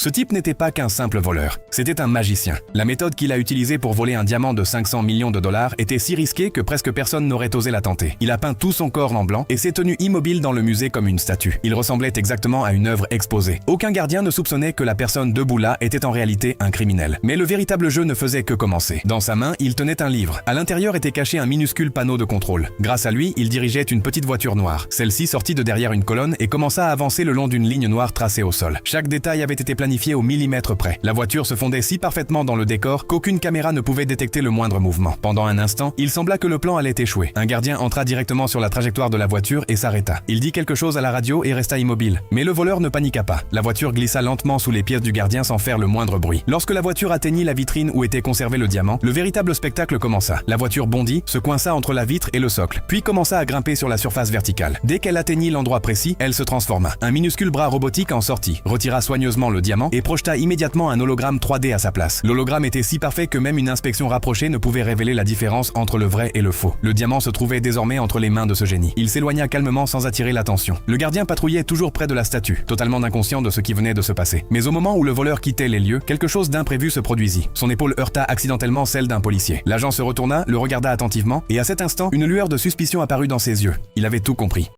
Ce type n'était pas qu'un simple voleur, c'était un magicien. La méthode qu'il a utilisée pour voler un diamant de 500 millions de dollars était si risquée que presque personne n'aurait osé la tenter. Il a peint tout son corps en blanc et s'est tenu immobile dans le musée comme une statue. Il ressemblait exactement à une œuvre exposée. Aucun gardien ne soupçonnait que la personne debout là était en réalité un criminel. Mais le véritable jeu ne faisait que commencer. Dans sa main, il tenait un livre. À l'intérieur était caché un minuscule panneau de contrôle. Grâce à lui, il dirigeait une petite voiture noire. Celle-ci sortit de derrière une colonne et commença à avancer le long d'une ligne noire tracée au sol. Chaque détail avait été planifié au millimètre près. La voiture se fondait si parfaitement dans le décor qu'aucune caméra ne pouvait détecter le moindre mouvement. Pendant un instant, il sembla que le plan allait échouer. Un gardien entra directement sur la trajectoire de la voiture et s'arrêta. Il dit quelque chose à la radio et resta immobile. Mais le voleur ne paniqua pas. La voiture glissa lentement sous les pièces du gardien sans faire le moindre bruit. Lorsque la voiture atteignit la vitrine où était conservé le diamant, le véritable spectacle commença. La voiture bondit, se coinça entre la vitre et le socle, puis commença à grimper sur la surface verticale. Dès qu'elle atteignit l'endroit précis, elle se transforma. Un minuscule bras robotique en sortit, retira soigneusement le diamant et projeta immédiatement un hologramme 3D à sa place. L'hologramme était si parfait que même une inspection rapprochée ne pouvait révéler la différence entre le vrai et le faux. Le diamant se trouvait désormais entre les mains de ce génie. Il s'éloigna calmement sans attirer l'attention. Le gardien patrouillait toujours près de la statue, totalement inconscient de ce qui venait de se passer. Mais au moment où le voleur quittait les lieux, quelque chose d'imprévu se produisit. Son épaule heurta accidentellement celle d'un policier. L'agent se retourna, le regarda attentivement, et à cet instant, une lueur de suspicion apparut dans ses yeux. Il avait tout compris.